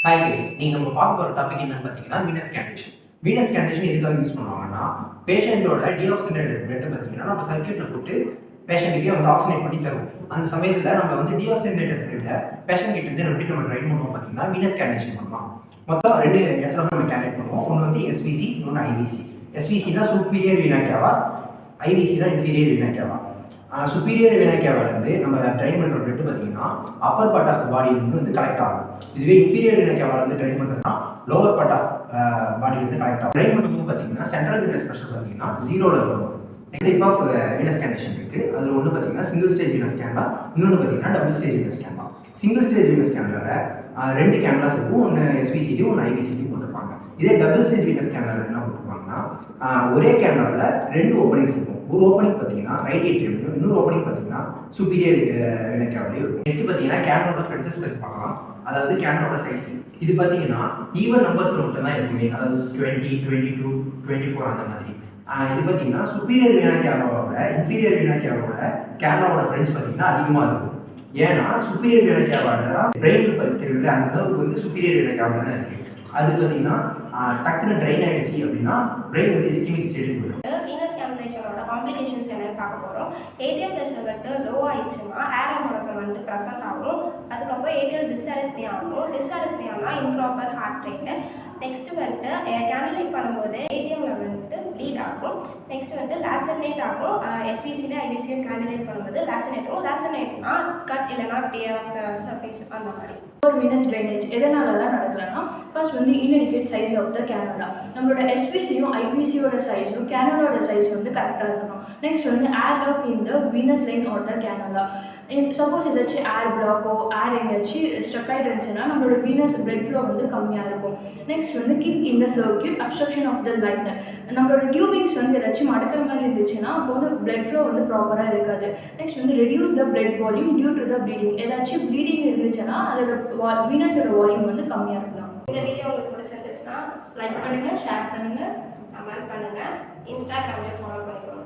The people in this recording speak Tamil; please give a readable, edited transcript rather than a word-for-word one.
ஹாய் கைஸ், நீங்க நம்ம பார்க்க போற டாபிக் என்னன்னு பார்த்தீங்கன்னா வீனஸ் கேண்டேஷன். வீனஸ் கேண்டேஷன் எதுக்காக யூஸ் பண்ணுவாங்கன்னா, பேஷண்டோட டீஆக்சிஜனேட்டட் பிளட் பார்த்தீங்கன்னா நம்ம சர்க்யூட்ல போட்டு பேஷண்ட்டுக்கே வந்து ஆக்சிஜனேட் பண்ணி தருவோம். அந்த சமயத்தில் நம்ம வந்து டீஆக்சிஜனேட்டட் பிளட்டை பேஷண்ட் கிட்ட இருந்து எப்படி நம்ம ட்ரைன் பண்ணுவோம் பார்த்தீங்கன்னா வீனஸ் கேண்டேஷன் பண்ணலாம். மொத்தம் ரெண்டு இடத்துல வந்து நம்ம கேண்டேட் பண்ணுவோம். ஒன்று வந்து எஸ்விசி, இன்னொன்று ஐவிசி. எஸ்விசினா சுப்பீரியர் வீனா கேவா, ஐவிசினா இன்ஃபீரியர் வீனா கேவா. சுப்பீரியர் வீனா கேவாலேருந்து நம்ம ட்ரைன் பண்ணுற பிளட் பார்த்தீங்கன்னா அப்பர் பார்ட் ஆஃப் த பாடியிலேருந்து வந்து கலெக்ட் ஆகும். இதுவே இன்ஃபீரியர் வீனா கேவாலேருந்து ட்ரைன் பண்ணுறதுனா லோவர் பார்ட் ஆஃப் பாடியிலேருந்து கலெக்ட் ஆகும். ட்ரைன் பண்ணும்போது பார்த்தீங்கன்னா சென்ட்ரல் வீனஸ் ப்ரெஷர் பார்த்தீங்கன்னா 0ல் இருக்கும். டைப் ஆஃப் வீனஸ் கேண்டேஷன் இருக்குது. அதில் ஒன்று பார்த்தீங்கன்னா சிங்கிள் ஸ்டேஜ் வீனஸ் கேன்லா, இன்னொன்று பார்த்தீங்கன்னா double stage venous cannula. Single stage venous கேன்லாவில் ரெண்டு கேன்லாஸ் இருக்கும். ஒன்று எஸ்விசிடி, ஒன்று ஐவிசிடி போட்டிருப்பாங்க. இதே டபுள் ஸ்டேஜ் வீனஸ் கேன்லாவில் என்ன போட்டிருப்பாங்கன்னா ஒரே கேன்லாவில் ரெண்டு ஓப்பனிங்ஸ் இருக்கும். ஒரு ஓப்பனிங் பார்த்தீங்கன்னா ரைட் ஏட்ரியம்லையும், இன்னொரு ஓப்பனிங் பார்த்தீங்கன்னா சுப்பீரியர் வீனா கேவாலையும் இருக்கும். நெக்ஸ்ட் பார்த்தீங்கன்னா கேனோட ஃப்ரெண்ட்ஸஸ் பார்க்கலாம். அதாவது கேனோட சைஸ் இது பார்த்தீங்கன்னா ஈவன் நம்பர்ஸில் மட்டும் தான் இருக்குமே. அதாவது 20, 22, 24 அந்த மாதிரி. இது பார்த்தீங்கன்னா சுப்பீரியர் வீனா கேவாவோட இன்ஃபீரியர் வீனா கேவாவோட கேனோட ஃப்ரெண்ட்ஸ் பார்த்தீங்கன்னா அதிகமாக இருக்கும். ஏன்னா சுப்பீரியர் வீனா கேவாவோட பிரெயின் தெரியல அந்த அளவுக்கு வந்து சுப்பீரியர் வீனா கேவா தான் இருக்குது. அது பார்த்தீங்கன்னா டக்குன்னு ட்ரைன் ஆகிடுச்சு அப்படின்னா பிரெயின் வந்து இஸ்கெமிக் ஸ்டேட்டுக்கு போயிடும். வீனஸ் கேம்பலேஷனோட காம்ப்ளிகேஷன்ஸ் என்னன்னு பார்க்க போகிறோம். ஏடிஎம் ப்ரெஷர் வந்துட்டு லோ ஆயிடுச்சுன்னா ஏரோமானசம் வந்துட்டு ப்ரெசென்ட் ஆகும். அதுக்கப்புறம் ஏடிஎல் டிஸ்அரித்மியா ஆகும். டிஸ்அரித்மியானா இம்ப்ராப்பர் ஹார்ட் ரேட்டு. நெக்ஸ்ட் வந்துட்டு கேனலைட் பண்ணும்போது ஏடிஎம்ல வந்துட்டு ப்ளீட் ஆகும். நெக்ஸ்ட் வந்துட்டு லேசர்னேட் ஆகும். எஸ்பிசியில் ஐவிசியும் கேனலைட் பண்ணும்போது லேசர்னேட் ஆகும். லேசர்னேட்னா கட் இல்லைனா பியர் ஆஃப் த சர்ஃபேஸ் அந்த மாதிரி. ஒரு வீனஸ் ட்ரைனேஜ் எதனாலலாம் நடக்கலன்னா, ஃபர்ஸ்ட் வந்து இன்இண்டிகேட் சைஸ் ஆஃப் த கேனலா. நம்மளோட எஸ்பிசியும் ஐவிசியோட சைஸும் கேனலோட சைஸ் வந்து கரெக்டாக இருக்கணும். நெக்ஸ்ட் வந்து ஏர் லாக் இந்த venous line or the cannula. Suppose ஏதாச்சும் ஏர் பிளாக்கோ ஏர் எங்கேயாச்சும் ஸ்ட்ரக் ஆகிட்டு இருந்துச்சுன்னா நம்மளோட வீனஸ் பிளட் ஃப்ளோ வந்து கம்மியாக இருக்கும். நெக்ஸ்ட் வந்து கிக் இந்த circuit obstruction of the line. நம்மளோட டியூபிங்ஸ் வந்து ஏதாச்சும் மடக்கிற மாதிரி இருந்துச்சுன்னா அப்போ வந்து பிளட் ஃப்ளோ வந்து ப்ராப்பராக இருக்காது. நெக்ஸ்ட் வந்து reduce the blood volume due to the bleeding. ஏதாச்சும் ப்ளீடிங் இருந்துச்சுன்னா அதோட வீனஸோட வால்யூம் வந்து கம்மியாக இருக்கலாம். இந்த வீடியோ உங்களுக்கு பிடிச்சிருந்துச்சுன்னா லைக் பண்ணுங்கள், ஷேர் பண்ணுங்கள், கமெண்ட் பண்ணுங்கள், இன்ஸ்டாகிராம்லேயே ஃபாலோ பண்ணுங்கள்.